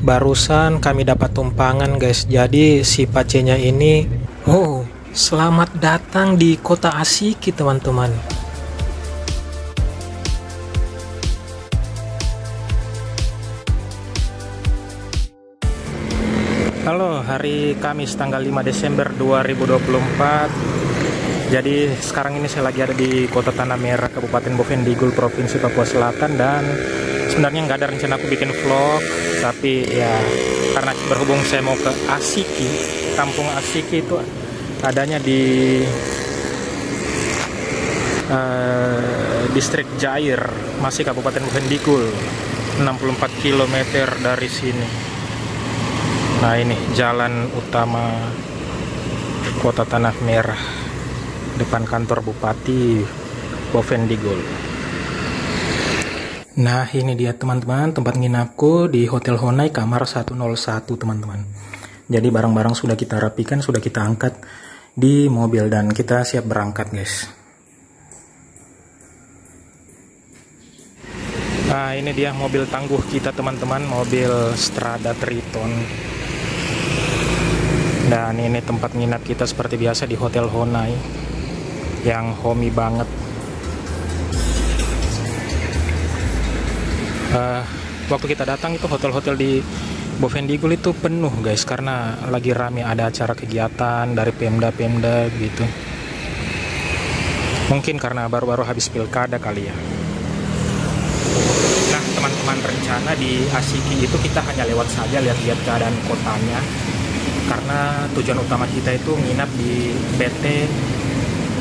Barusan kami dapat tumpangan guys. Jadi si Pacenya ini, oh, selamat datang di kota Asiki teman-teman. Halo, hari Kamis tanggal 5 Desember 2024. Jadi sekarang ini saya lagi ada di Kota Tanah Merah, Kabupaten Bovendigul, Provinsi Papua Selatan. Dan sebenarnya nggak ada rencana aku bikin vlog, tapi ya karena berhubung saya mau ke Asiki, kampung Asiki itu adanya di distrik Jair, masih Kabupaten Bovendigul, 64 km dari sini. Nah ini jalan utama Kota Tanah Merah, depan kantor Bupati Bovendigul. Nah ini dia teman-teman, tempat nginapku di Hotel Honai kamar 101 teman-teman. Jadi barang-barang sudah kita rapikan, sudah kita angkat di mobil dan kita siap berangkat guys. Nah ini dia mobil tangguh kita teman-teman, mobil Strada Triton. Dan ini tempat nginap kita seperti biasa di Hotel Honai yang homey banget. Waktu kita datang itu hotel-hotel di Bovendigul itu penuh guys, karena lagi rame, ada acara kegiatan dari Pemda gitu. Mungkin karena baru-baru habis pilkada kali ya. Nah teman-teman, rencana di Asiki itu kita hanya lewat saja, lihat-lihat keadaan kotanya, karena tujuan utama kita itu nginap di PT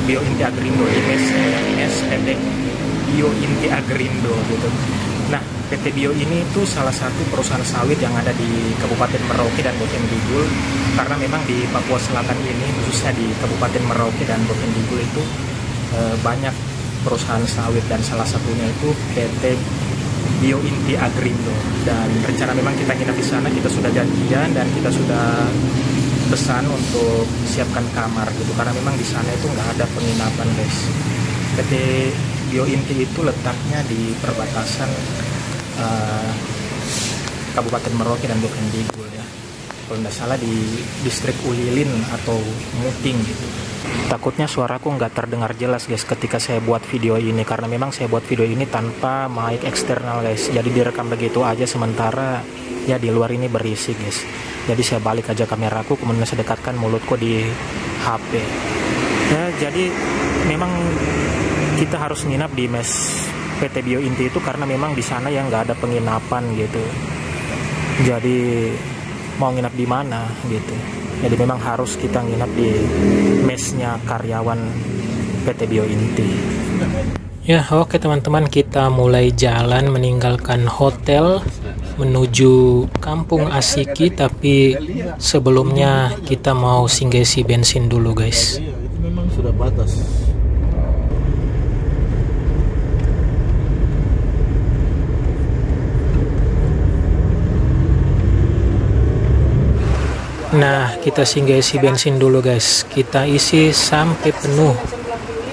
Bio Inti Agrindo, PT Bio Inti Agrindo gitu. Nah, PT Bio ini itu salah satu perusahaan sawit yang ada di Kabupaten Merauke dan Bovendigul, karena memang di Papua Selatan ini, khususnya di Kabupaten Merauke dan Bovendigul itu banyak perusahaan sawit, dan salah satunya itu PT Bio Inti Agrindo. Dan rencana memang kita nginap di sana, kita sudah janjian dan kita sudah pesan untuk siapkan kamar gitu, karena memang di sana itu nggak ada penginapan guys. PT Bio Inti itu letaknya di perbatasan Kabupaten Merauke dan Bovendigul ya, kalau nggak salah di distrik Ulilin atau Muting gitu. Takutnya suaraku nggak terdengar jelas guys ketika saya buat video ini, karena memang saya buat video ini tanpa mic eksternal guys, jadi direkam begitu aja, sementara ya di luar ini berisik guys. Jadi saya balik aja kameraku, kemudian saya dekatkan mulutku di HP ya. Jadi memang kita harus nginap di mes PT Bio Inti itu karena memang di sana yang nggak ada penginapan gitu. Jadi mau nginap di mana gitu. Jadi memang harus kita nginap di mesnya karyawan PT Bio Inti. Ya oke teman-teman, kita mulai jalan meninggalkan hotel menuju kampung Asiki, tapi sebelumnya kita mau singgah isi bensin dulu guys. Itu memang sudah batas. Nah, kita singgah isi bensin dulu guys. Kita isi sampai penuh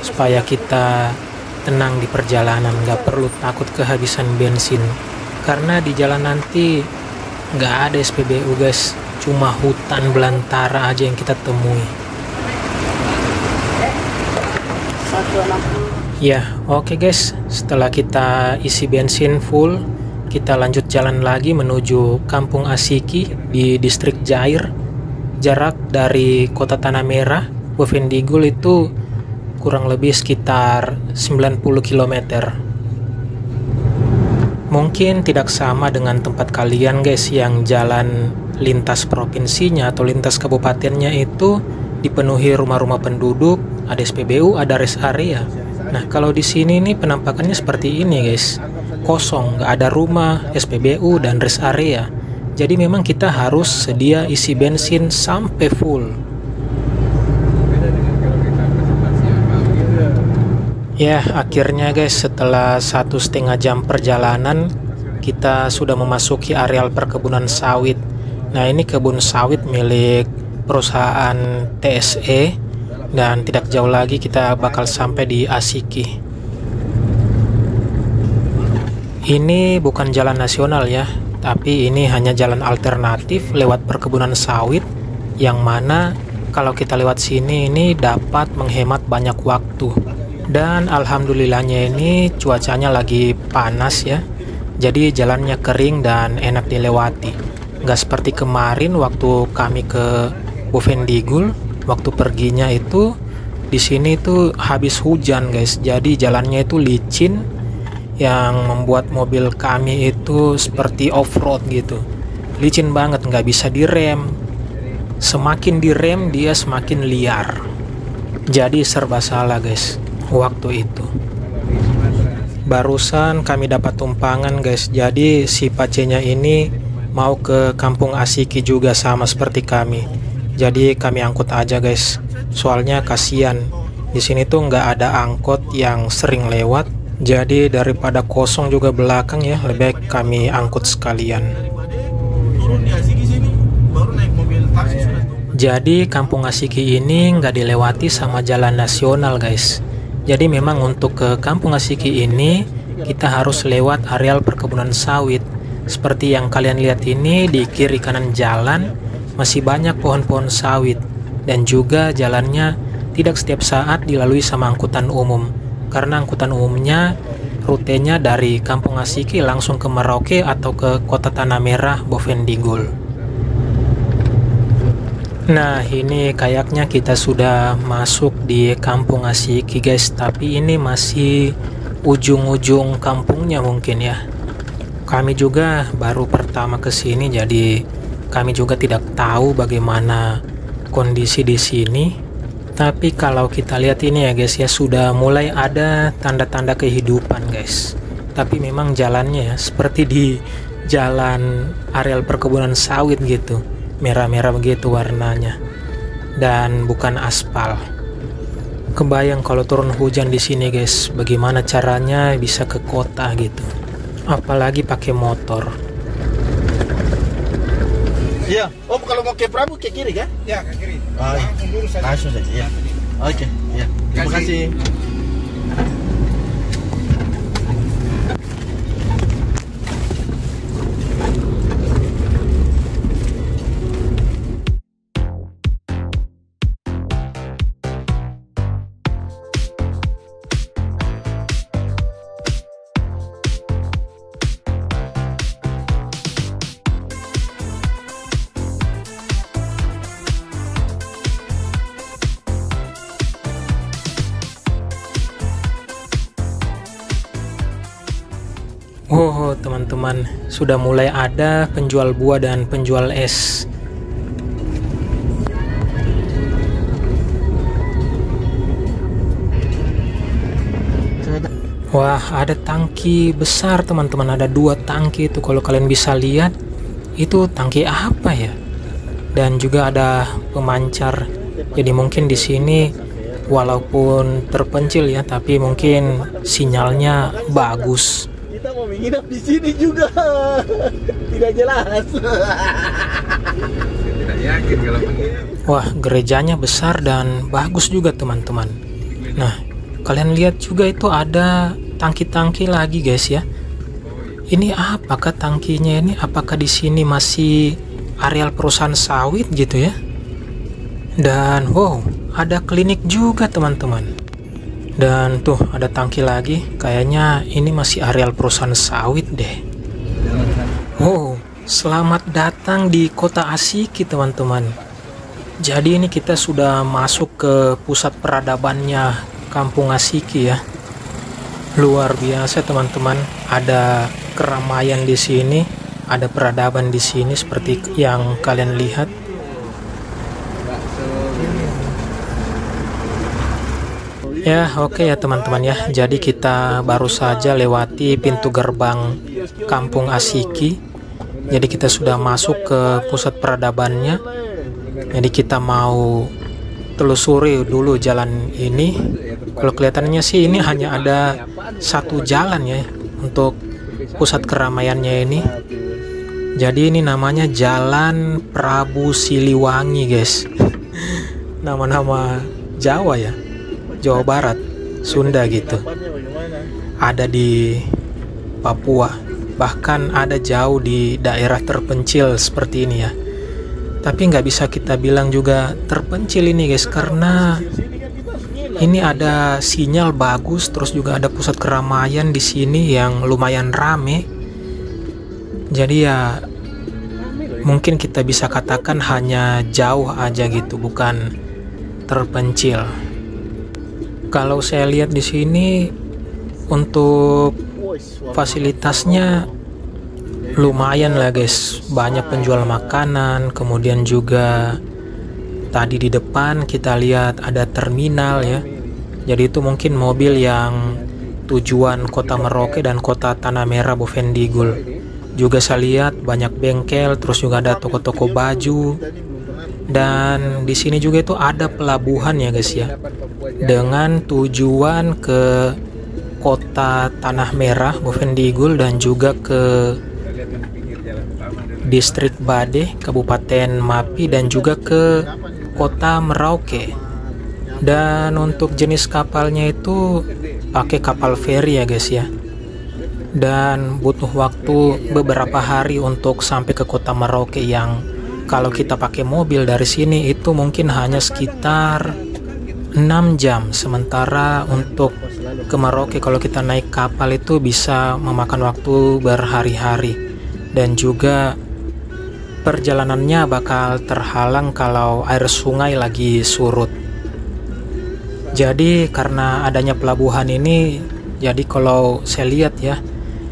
supaya kita tenang di perjalanan, nggak perlu takut kehabisan bensin. Karena di jalan nanti nggak ada SPBU guys, cuma hutan belantara aja yang kita temui. Ya, oke guys. Setelah kita isi bensin full, kita lanjut jalan lagi menuju kampung Asiki di distrik Jair. Jarak dari Kota Tanah Merah, Bovendigul itu kurang lebih sekitar 90 km. Mungkin tidak sama dengan tempat kalian guys, yang jalan lintas provinsinya atau lintas kabupatennya itu dipenuhi rumah-rumah penduduk, ada SPBU, ada rest area. Nah kalau di sini nih penampakannya seperti ini guys, kosong, nggak ada rumah, SPBU dan rest area. Jadi memang kita harus sedia isi bensin sampai full. Ya akhirnya guys, setelah 1,5 jam perjalanan, kita sudah memasuki areal perkebunan sawit. Nah ini kebun sawit milik perusahaan TSE, dan tidak jauh lagi kita bakal sampai di Asiki. Ini bukan jalan nasional ya, Tapi ini hanya jalan alternatif lewat perkebunan sawit, yang mana kalau kita lewat sini ini dapat menghemat banyak waktu. Dan alhamdulillahnya ini cuacanya lagi panas ya, jadi jalannya kering dan enak dilewati. Nggak seperti kemarin waktu kami ke Bovendigul, waktu perginya itu di sini tuh habis hujan guys, jadi jalannya itu licin yang membuat mobil kami itu seperti off-road gitu. Licin banget, nggak bisa direm. Semakin direm dia semakin liar. Jadi serba salah guys waktu itu. Barusan kami dapat tumpangan guys, jadi si Pacenya ini mau ke Kampung Asiki juga sama seperti kami. Jadi kami angkut aja guys, soalnya kasihan di sini tuh nggak ada angkot yang sering lewat. Jadi daripada kosong juga belakang ya, lebih baik kami angkut sekalian. Jadi Kampung Asiki ini nggak dilewati sama jalan nasional guys. Jadi memang untuk ke Kampung Asiki ini kita harus lewat areal perkebunan sawit. Seperti yang kalian lihat ini, di kiri kanan jalan masih banyak pohon-pohon sawit. Dan juga jalannya tidak setiap saat dilalui sama angkutan umum. Karena angkutan umumnya rutenya dari Kampung Asiki langsung ke Merauke atau ke Kota Tanah Merah Bovendigul. Nah, ini kayaknya kita sudah masuk di Kampung Asiki guys, tapi ini masih ujung-ujung kampungnya mungkin ya. Kami juga baru pertama ke sini, jadi kami juga tidak tahu bagaimana kondisi di sini. Tapi kalau kita lihat ini ya guys ya, sudah mulai ada tanda-tanda kehidupan guys. Tapi memang jalannya ya seperti di jalan areal perkebunan sawit gitu. Merah-merah begitu warnanya, dan bukan aspal. Kebayang kalau turun hujan di sini guys, bagaimana caranya bisa ke kota gitu, apalagi pakai motor. Iya, oh kalau mau ke Prabu ke kiri kan? Ya, ke kiri. Langsung lurus saja. Langsung saja, ya. Oke, ya. Terima kasih. Oh teman-teman, sudah mulai ada penjual buah dan penjual es. Wah, ada tangki besar teman-teman, ada 2 tangki itu kalau kalian bisa lihat. Itu tangki apa ya? Dan juga ada pemancar. Jadi mungkin di sini walaupun terpencil ya, tapi mungkin sinyalnya bagus. Kita mau menginap di sini juga. Tidak jelas. Tidak yakin kalau menginap. Wah, gerejanya besar dan bagus juga teman-teman. Nah, kalian lihat juga itu ada tangki-tangki lagi guys ya. Ini apakah tangkinya ini? Apakah di sini masih areal perusahaan sawit gitu ya? Dan wow, ada klinik juga teman-teman. Dan tuh ada tangki lagi, kayaknya ini masih areal perusahaan sawit deh. Wow, selamat datang di Kota Asiki teman-teman. Jadi ini kita sudah masuk ke pusat peradabannya Kampung Asiki ya. Luar biasa teman-teman, ada keramaian di sini, ada peradaban di sini seperti yang kalian lihat. Ya oke ya teman-teman ya, jadi kita baru saja lewati pintu gerbang Kampung Asiki. Jadi kita sudah masuk ke pusat peradabannya. Jadi kita mau telusuri dulu jalan ini. Kalau kelihatannya sih ini hanya ada satu jalan ya untuk pusat keramaiannya ini. Jadi ini namanya Jalan Prabu Siliwangi guys. Nama-nama Jawa ya, Jawa Barat, Sunda gitu. Ada di Papua. bahkan ada jauh di daerah terpencil seperti ini ya. Tapi nggak bisa kita bilang juga terpencil ini guys, karena ini ada sinyal bagus, terus juga ada pusat keramaian di sini yang lumayan rame. Jadi ya mungkin kita bisa katakan hanya jauh aja gitu, bukan terpencil. Kalau saya lihat di sini untuk fasilitasnya lumayan lah guys, banyak penjual makanan, kemudian juga tadi di depan kita lihat ada terminal ya. Jadi itu mungkin mobil yang tujuan Kota Merauke dan Kota Tanah Merah Bovendigul. Juga saya lihat banyak bengkel, terus juga ada toko-toko baju. Dan di sini juga itu ada pelabuhan ya guys ya, dengan tujuan ke Kota Tanah Merah Bovendigul dan juga ke Distrik Bade, Kabupaten Mapi, dan juga ke Kota Merauke. Dan untuk jenis kapalnya itu pakai kapal feri ya guys ya. Dan butuh waktu beberapa hari untuk sampai ke Kota Merauke, yang kalau kita pakai mobil dari sini itu mungkin hanya sekitar 6 jam. Sementara untuk ke Merauke kalau kita naik kapal itu bisa memakan waktu berhari-hari. Dan juga perjalanannya bakal terhalang kalau air sungai lagi surut. Jadi karena adanya pelabuhan ini, jadi kalau saya lihat ya,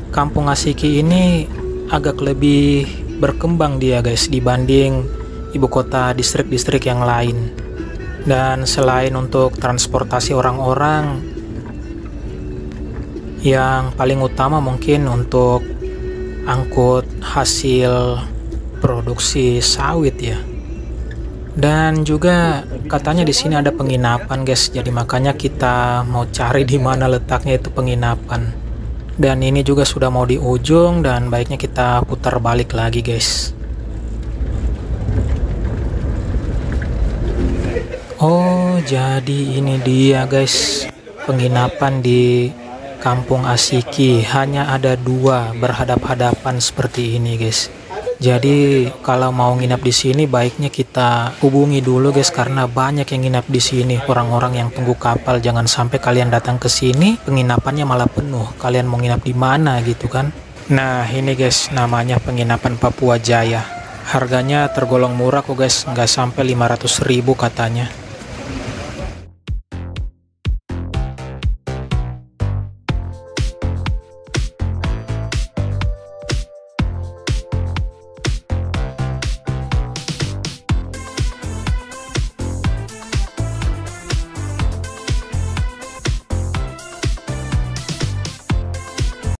Kampung Asiki ini agak lebih berkembang dia guys dibanding ibu kota distrik-distrik yang lain. Dan selain untuk transportasi orang-orang, yang paling utama mungkin untuk angkut hasil produksi sawit ya. Dan juga katanya di sini ada penginapan guys, jadi makanya kita mau cari di mana letaknya itu penginapan. Dan ini juga sudah mau di ujung, dan baiknya kita putar balik lagi guys. Oh, jadi ini dia guys penginapan di Kampung Asiki. Hanya ada 2 berhadap-hadapan seperti ini guys. Jadi kalau mau nginap di sini baiknya kita hubungi dulu guys, karena banyak yang nginap di sini, orang-orang yang tunggu kapal. Jangan sampai kalian datang ke sini penginapannya malah penuh. Kalian mau nginap di mana gitu kan? Nah, ini guys namanya penginapan Papua Jaya. Harganya tergolong murah kok guys, nggak sampai 500.000 katanya.